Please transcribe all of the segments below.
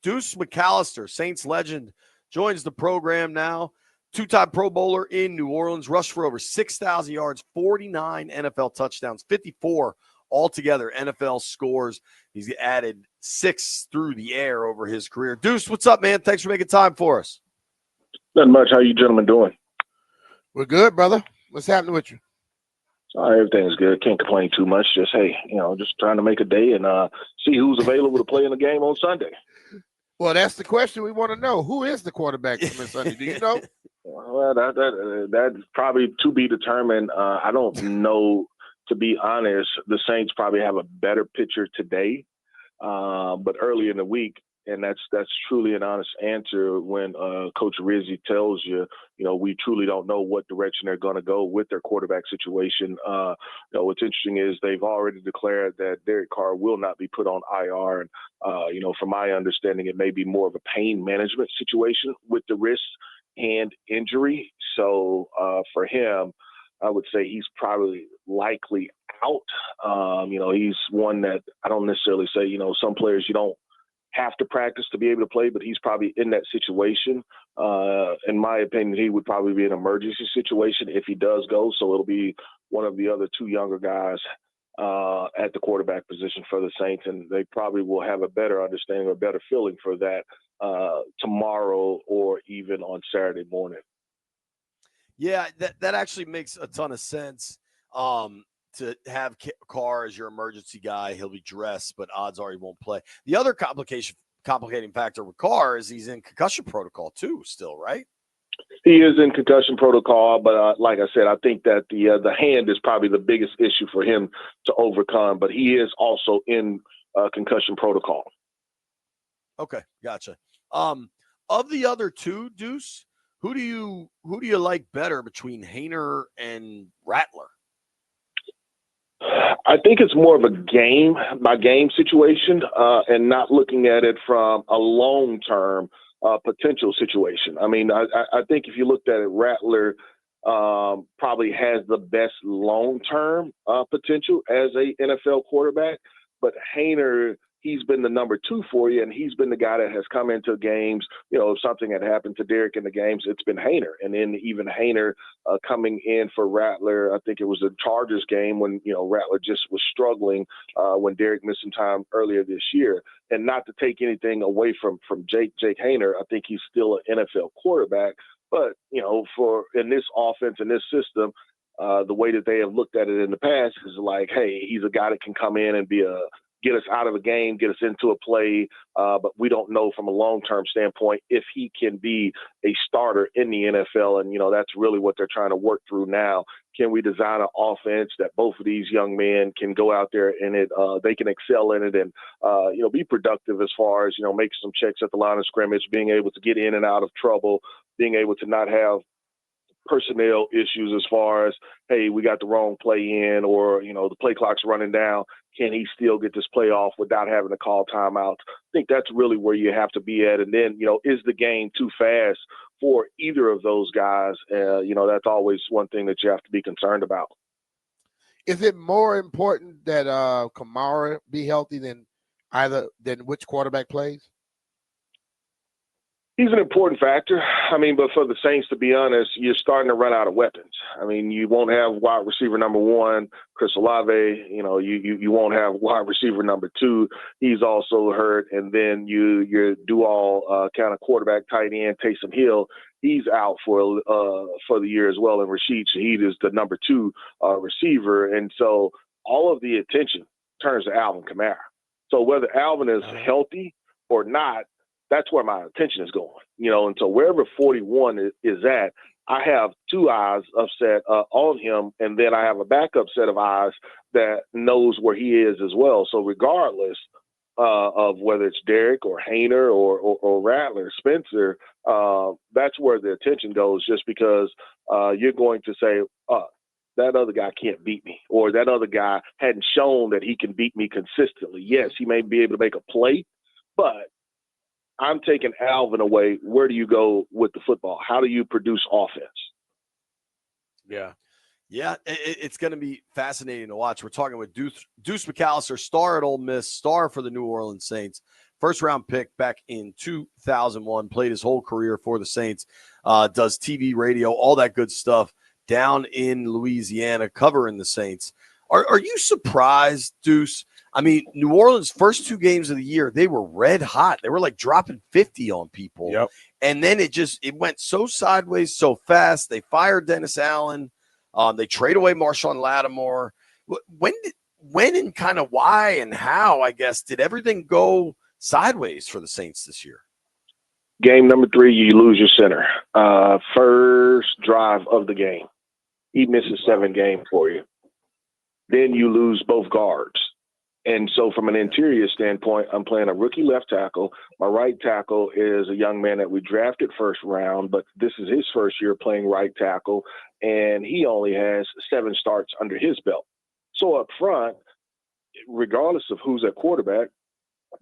Deuce McAllister, Saints legend, joins the program now. Two-time Pro Bowler in New Orleans, rushed for over 6,000 yards, 49 NFL touchdowns, 54 altogether NFL scores. He's added 6 through the air over his career. Deuce, what's up, man? Thanks for making time for us. Not much. How you gentlemen doing? We're good, brother. What's happening with you? Everything's good. Can't complain too much. Just, hey, just trying to make a day and see who's available to play in the game on Sunday. Well, that's the question we want to know. Who is the quarterback coming Sunday? Do you know? Well, that's probably to be determined. I don't know, to be honest. The Saints probably have a better picture today, but early in the week, and that's truly an honest answer when Coach Rizzi tells you, we truly don't know what direction they're going to go with their quarterback situation. What's interesting is they've already declared that Derek Carr will not be put on IR. And, from my understanding, it may be more of a pain management situation with the wrist hand injury. So for him, I would say he's probably likely out. He's one that I don't necessarily say, some players you don't have to practice to be able to play, but he's probably in that situation. In my opinion, he would probably be an emergency situation if he does go. So it'll be one of the other two younger guys at the quarterback position for the Saints, and they probably will have a better understanding or better feeling for that tomorrow or even on Saturday morning. Yeah, that actually makes a ton of sense. To have Carr as your emergency guy, he'll be dressed, but odds are he won't play. The other complicating factor with Carr is he's in concussion protocol too, still, right? He is in concussion protocol, but like I said, I think that the hand is probably the biggest issue for him to overcome. But he is also in concussion protocol. Okay, gotcha. Of the other two, Deuce, who do you like better between Haener and Rattler? I think it's more of a game by game situation and not looking at it from a long-term potential situation. I mean, I think if you looked at it, Rattler probably has the best long-term potential as a NFL quarterback, but Haener, he's been the number 2 for you, and he's been the guy that has come into games. If something had happened to Derek in the games, it's been Haener. And then even Haener coming in for Rattler, I think it was a Chargers game when, Rattler just was struggling when Derek missed some time earlier this year. And not to take anything away from Jake Haener, I think he's still an NFL quarterback. But, for in this offense, in this system, the way that they have looked at it in the past is like, hey, he's a guy that can come in and get us out of a game, get us into a play, but we don't know from a long-term standpoint if he can be a starter in the NFL, and, that's really what they're trying to work through now. Can we design an offense that both of these young men can go out there and they can excel in it and, be productive as far as, making some checks at the line of scrimmage, being able to get in and out of trouble, being able to not have personnel issues as far as, hey, we got the wrong play in or, the play clock's running down. Can he still get this play off without having to call timeouts? I think that's really where you have to be at. And then, is the game too fast for either of those guys? That's always one thing that you have to be concerned about. Is it more important that Kamara be healthy than which quarterback plays? He's an important factor. I mean, but for the Saints, to be honest, you're starting to run out of weapons. I mean, you won't have wide receiver number 1, Chris Olave. You won't have wide receiver number 2. He's also hurt. And then your dual kind of quarterback tight end, Taysom Hill, he's out for the year as well. And Rashid Shaheed is the number 2 receiver. And so all of the attention turns to Alvin Kamara. So whether Alvin is healthy or not, that's where my attention is going, and so wherever 41 is at, I have 2 eyes upset on him, and then I have a backup set of eyes that knows where he is as well. So regardless of whether it's Derek or Haener or Rattler, Spencer, that's where the attention goes, just because you're going to say, that other guy can't beat me, or that other guy hadn't shown that he can beat me consistently. Yes, he may be able to make a play, but I'm taking Alvin away. Where do you go with the football? How do you produce offense? Yeah, it's going to be fascinating to watch. We're talking with Deuce McAllister, star at Ole Miss, star for the New Orleans Saints. first-round pick back in 2001, played his whole career for the Saints, does TV, radio, all that good stuff down in Louisiana covering the Saints. Are you surprised, Deuce? I mean, New Orleans' first 2 games of the year, they were red hot. They were like dropping 50 on people. Yep. And then it went so sideways so fast. They fired Dennis Allen. They trade away Marshon Lattimore. When and kind of why and how, I guess, did everything go sideways for the Saints this year? Game number 3, you lose your center. First drive of the game. He misses 7 game for you. Then you lose both guards. And so from an interior standpoint, I'm playing a rookie left tackle. My right tackle is a young man that we drafted first round, but this is his first year playing right tackle, and he only has 7 starts under his belt. So up front, regardless of who's at quarterback,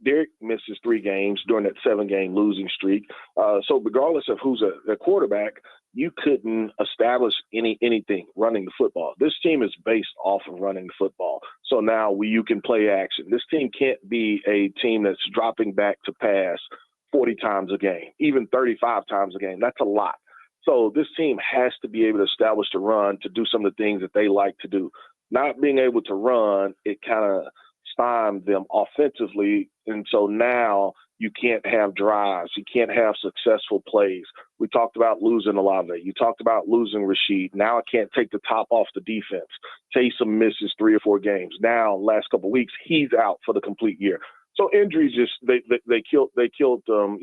Derek misses 3 games during that 7-game losing streak. So regardless of who's a quarterback, you couldn't establish anything running the football. This team is based off of running the football. So now you can play action. This team can't be a team that's dropping back to pass 40 times a game, even 35 times a game. That's a lot. So this team has to be able to establish the run to do some of the things that they like to do. Not being able to run, it kind of stymied them offensively. And so now you can't have drives. You can't have successful plays. We talked about losing Olave. You talked about losing Rashid. Now I can't take the top off the defense. Taysom misses 3 or 4 games. Now, last couple of weeks, he's out for the complete year. So injuries just they killed them.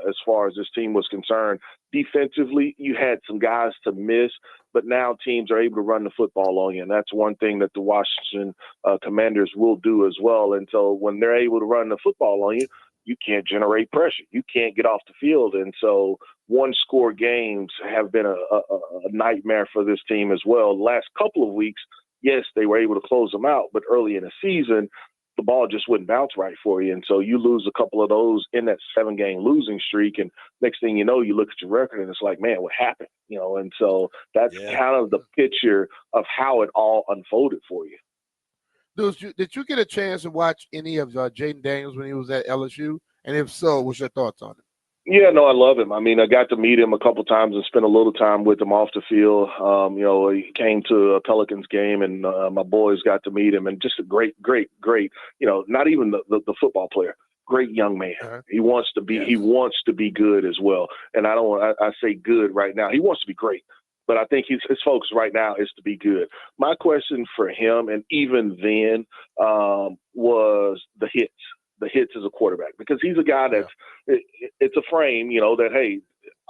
As far as this team was concerned, defensively you had some guys to miss, but now teams are able to run the football on you, and that's one thing that the Washington Commanders will do as well. And so when they're able to run the football on you, you can't generate pressure. You can't get off the field, and so one-score games have been a nightmare for this team as well. The last couple of weeks, yes, they were able to close them out, but early in the season, the ball just wouldn't bounce right for you. And so you lose a couple of those in that 7-game losing streak. And next thing you know, you look at your record and it's like, man, what happened? And so that's kind of the picture of how it all unfolded for you. Deuce, did you get a chance to watch any of Jayden Daniels when he was at LSU? And if so, what's your thoughts on it? Yeah, no, I love him. I mean, I got to meet him a couple times and spent a little time with him off the field. He came to a Pelicans game, and my boys got to meet him, and just a great, not even the football player, great young man. Uh-huh. He wants to be good as well. And I say good right now. He wants to be great, but I think his focus right now is to be good. My question for him, and even then, was the hits. The hits as a quarterback, because he's a guy that's it's a frame, that, hey,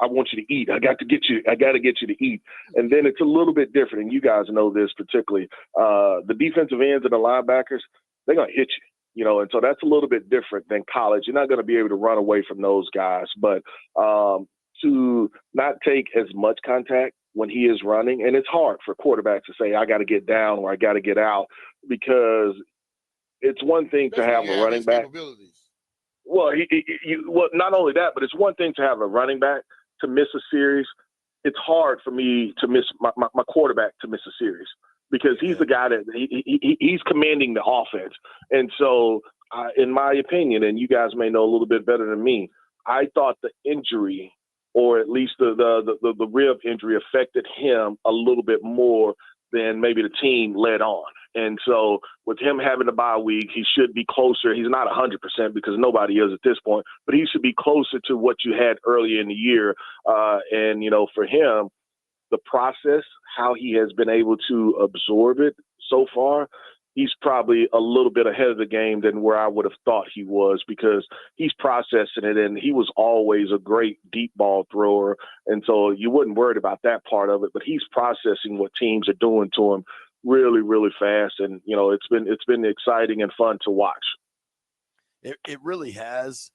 I want you to eat. I got to get you to eat. And then it's a little bit different. And you guys know this particularly. The defensive ends and the linebackers, they're going to hit you, and so that's a little bit different than college. You're not going to be able to run away from those guys, but to not take as much contact when he is running, and it's hard for quarterbacks to say, I got to get down or I got to get out, because it's one thing to have a running back. Well, not only that, but it's one thing to have a running back to miss a series. It's hard for me to miss my quarterback to miss a series, because he's the guy that he's commanding the offense. And so, in my opinion, and you guys may know a little bit better than me, I thought the injury, or at least the rib injury, affected him a little bit more than maybe the team led on. And so with him having a bye week, he should be closer. He's not 100% because nobody is at this point, but he should be closer to what you had earlier in the year. And for him, the process, how he has been able to absorb it so far, he's probably a little bit ahead of the game than where I would have thought he was, because he's processing it, and he was always a great deep ball thrower. And so you wouldn't worry about that part of it, but he's processing what teams are doing to him really, really fast. And, it's been exciting and fun to watch. It really has.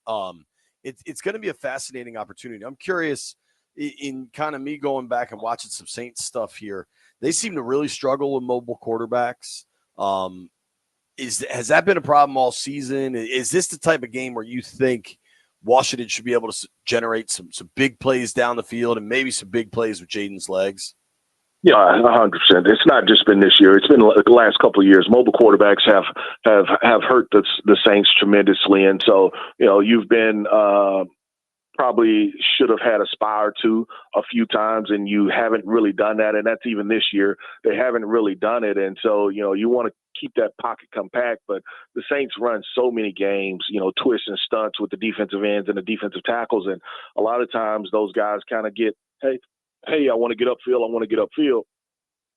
It's going to be a fascinating opportunity. I'm curious, in kind of me going back and watching some Saints stuff here, they seem to really struggle with mobile quarterbacks. Has that been a problem all season? Is this the type of game where you think Washington should be able to generate some big plays down the field and maybe some big plays with Jayden's legs? Yeah, 100%. It's not just been this year. It's been the last couple of years. Mobile quarterbacks have hurt the Saints tremendously, and so you've been probably should have had a spy or two a few times, and you haven't really done that. And that's even this year. They haven't really done it, and so you want to keep that pocket compact. But the Saints run so many games, twists and stunts with the defensive ends and the defensive tackles, and a lot of times those guys kind of get, hey, I want to get upfield.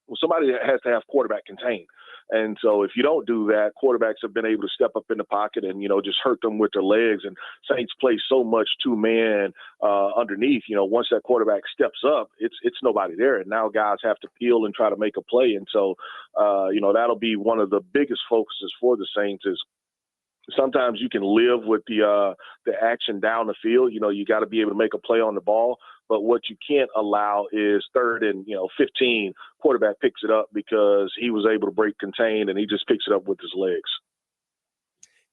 Well, somebody has to have quarterback contained. And so if you don't do that, quarterbacks have been able to step up in the pocket and, just hurt them with their legs. And Saints play so much two-man underneath. Once that quarterback steps up, it's nobody there. And now guys have to peel and try to make a play. And so, that'll be one of the biggest focuses for the Saints is sometimes you can live with the action down the field. You got to be able to make a play on the ball. But what you can't allow is 3rd and 15. Quarterback picks it up because he was able to break contain, and he just picks it up with his legs.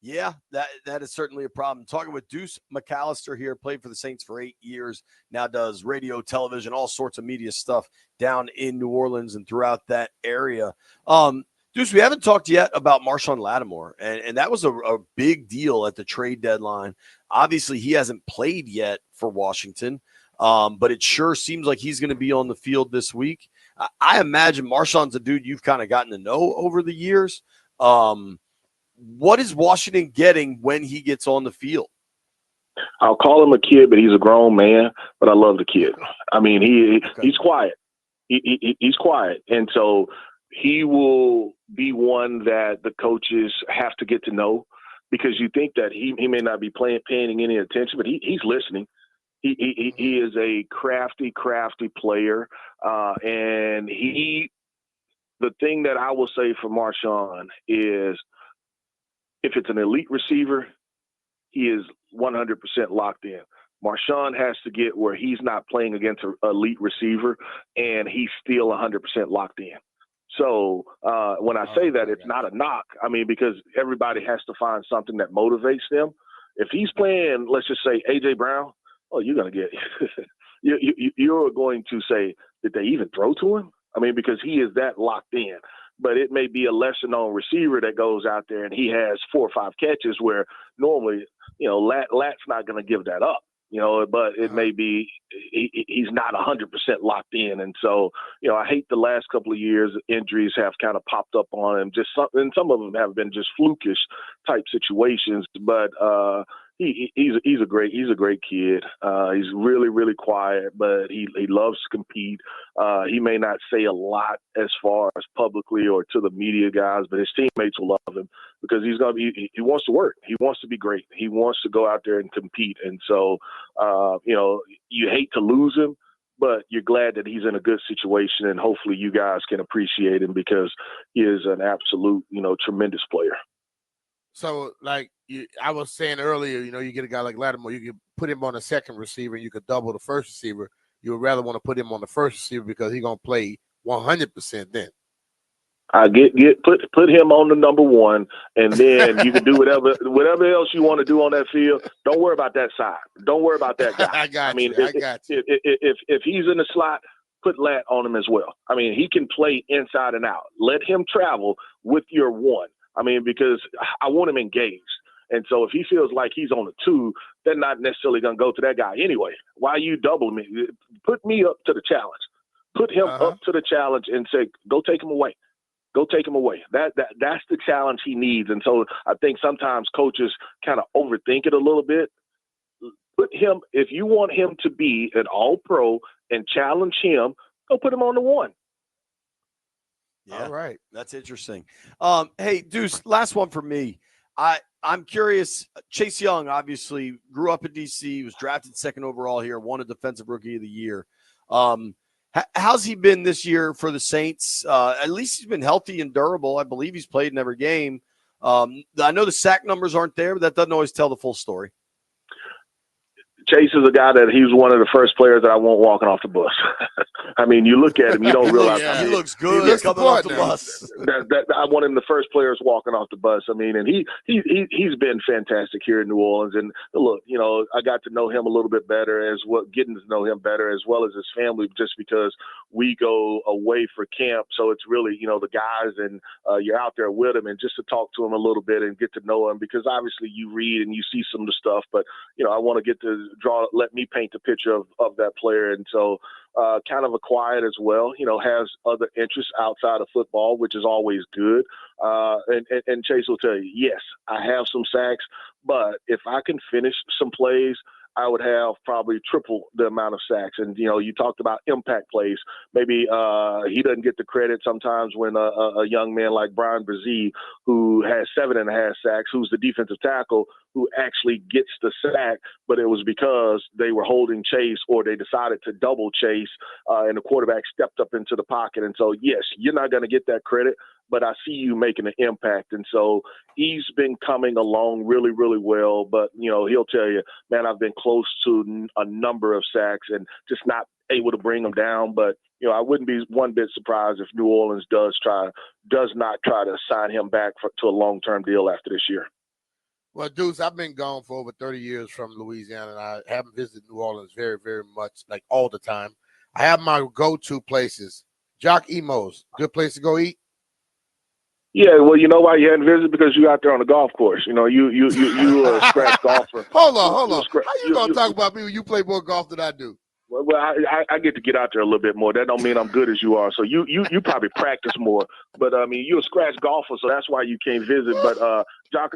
Yeah, that is certainly a problem. Talking with Deuce McAllister here, played for the Saints for 8 years, now does radio, television, all sorts of media stuff down in New Orleans and throughout that area. Deuce, we haven't talked yet about Marshon Lattimore, and that was a big deal at the trade deadline. Obviously, he hasn't played yet for Washington, but it sure seems like he's going to be on the field this week. I imagine Marshon's a dude you've kind of gotten to know over the years. What is Washington getting when he gets on the field? I'll call him a kid, but he's a grown man, but I love the kid. I mean, he's quiet. He's quiet. And so he will be one that the coaches have to get to know, because you think that he may not be paying any attention, but he's listening. He is a crafty player. And the thing that I will say for Marshon is, if it's an elite receiver, he is 100% locked in. Marshon has to get where he's not playing against an elite receiver, and he's still 100% locked in. So when I say that, it's not a knock. I mean, because everybody has to find something that motivates them. If he's playing, let's just say, A.J. Brown, you're going to get you're going to say, did they even throw to him? I mean, because he is that locked in. But it may be a lesser-known receiver that goes out there and he has 4 or 5 catches where normally, Lat's not going to give that up. But it may be he's not 100% locked in. And so, I hate the last couple of years injuries have kind of popped up on him. And some of them have been just flukish type situations. But he's a great kid. He's really, really quiet, but he loves to compete. He may not say a lot as far as publicly or to the media guys, but his teammates will love him because he wants to work. He wants to be great. He wants to go out there and compete. And so, you hate to lose him, but you're glad that he's in a good situation, and hopefully you guys can appreciate him because he is an absolute, tremendous player. So, like I was saying earlier, you get a guy like Lattimore, you can put him on a second receiver, and you could double the first receiver. You would rather want to put him on the first receiver because he's going to play 100% then. I put him on the number 1, and then you can do whatever else you want to do on that field. Don't worry about that side. Don't worry about that guy. I got you. If he's in the slot, put Lat on him as well. I mean, he can play inside and out. Let him travel with your 1. I mean, because I want him engaged. And so if he feels like he's on a 2, they're not necessarily going to go to that guy anyway. Why you double me? Put me up to the challenge. Put him up to the challenge and say, go take him away. Go take him away. That's the challenge he needs. And so I think sometimes coaches kind of overthink it a little bit. Put him, if you want him to be an all-pro and challenge him, go put him on the 1. Yeah, all right. That's interesting. Hey, Deuce, last one for me. I'm curious. Chase Young obviously grew up in D.C., was drafted 2nd overall here, won a Defensive Rookie of the Year. How's he been this year for the Saints? At least he's been healthy and durable. I believe he's played in every game. I know the sack numbers aren't there, but that doesn't always tell the full story. Chase is a guy that he was one of the first players that I want walking off the bus. I mean, you look at him, you don't realize. He looks good. He looks coming off the now. bus. I want him the first players walking off the bus. I mean, and he's been fantastic here in New Orleans. And look, I got to know him a little bit better getting to know him better as well as his family, just because we go away for camp. So it's really, the guys, and you're out there with him, and just to talk to him a little bit and get to know him, because obviously you read and you see some of the stuff, but I want to get to let me paint the picture of that player. And so kind of a quiet as well, has other interests outside of football, which is always good. And Chase will tell you, yes, I have some sacks, but if I can finish some plays, I would have probably triple the amount of sacks. And, you talked about impact plays. Maybe he doesn't get the credit sometimes when a young man like Brian Brzee, who has 7.5 sacks, who's the defensive tackle, who actually gets the sack, but it was because they were holding Chase, or they decided to double Chase, and the quarterback stepped up into the pocket. And so, yes, you're not going to get that credit, but I see you making an impact. And so he's been coming along really, really well. But, he'll tell you, man, I've been close to a number of sacks and just not able to bring them down. But, I wouldn't be one bit surprised if New Orleans does not try to sign him back to a long-term deal after this year. Well, Deuce, I've been gone for over 30 years from Louisiana, and I haven't visited New Orleans very, very much, like all the time. I have my go-to places. Jock Emo's, good place to go eat. Yeah, well, you know why you hadn't visited? Because you out there on the golf course. You a scratch golfer. Hold on. How you gonna talk about me when you play more golf than I do? Well, I get to get out there a little bit more. That don't mean I'm good as you are. So you probably practice more. But I mean, you're a scratch golfer, so that's why you can't visit. But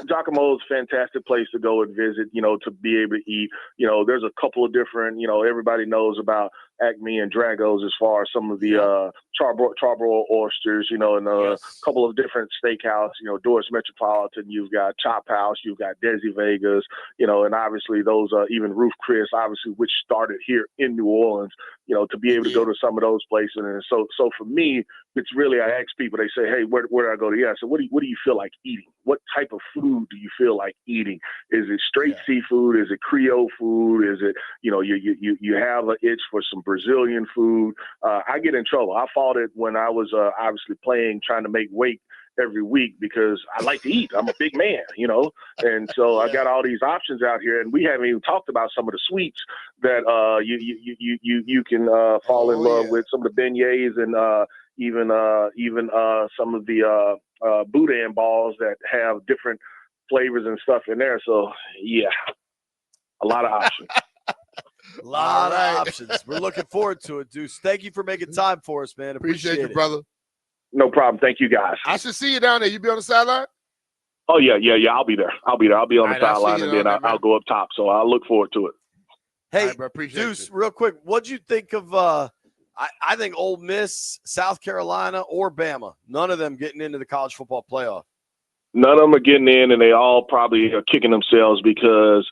Giacomo's a fantastic place to go and visit. To be able to eat. There's a couple of different. Everybody knows about Acme and Drago's as far as some of the charbroiled oysters. And a couple of different steakhouse. Doris Metropolitan. You've got Chop House. You've got Desi Vegas. And obviously those even Roof Chris, obviously, which started here in New Orleans. To be able to go to some of those places. And so for me, it's really, I ask people, they say, hey, where do I go to eat? I said, what do you feel like eating? What type of food do you feel like eating? Is it straight seafood? Is it Creole food? Is it, you have an itch for some Brazilian food? I get in trouble. I fought it when I was obviously playing, trying to make weight every week, because I like to eat. I'm a big man, and so I got all these options out here, and we haven't even talked about some of the sweets that you can fall in love with. Some of the beignets, and even some of the boudin balls that have different flavors and stuff in there. So yeah, a lot of options. A lot of options. We're looking forward to it, Deuce. Thank you for making time for us, man. Appreciate you, brother. No problem. Thank you, guys. I should see you down there. You be on the sideline? Oh, yeah. I'll be there. I'll be on the sideline, and then I'll go up top. So I'll look forward to it. Hey, Deuce, real quick, what'd you think of I think Ole Miss, South Carolina, or Bama? None of them getting into the college football playoff. None of them are getting in, and they all probably are kicking themselves because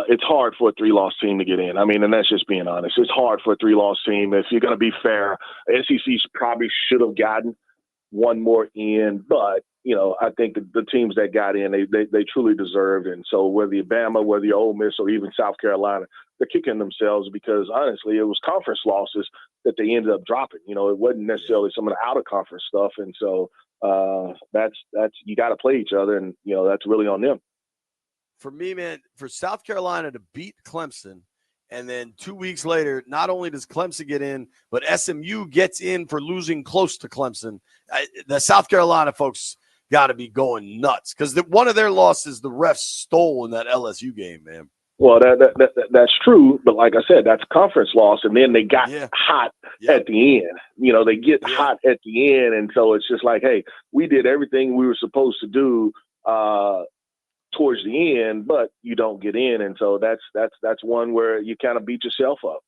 it's hard for a 3-loss team to get in. I mean, and that's just being honest. It's hard for a 3-loss team. If you're going to be fair, SEC probably should have gotten one more in, but I think the teams that got in, they truly deserved. And so whether you're Bama, whether you're Ole Miss, or even South Carolina, they're kicking themselves because honestly, it was conference losses that they ended up dropping. It wasn't necessarily some of the out of conference stuff. And so that's you got to play each other, and that's really on them. For me, man, for South Carolina to beat Clemson, and then 2 weeks later, not only does Clemson get in, but SMU gets in for losing close to Clemson. The South Carolina folks got to be going nuts because one of their losses, the refs stole in that LSU game, man. Well, that's true, but like I said, that's a conference loss, and then they got hot at the end. They get hot at the end, and so it's just like, hey, we did everything we were supposed to do towards the end, but you don't get in, and so that's one where you kind of beat yourself up.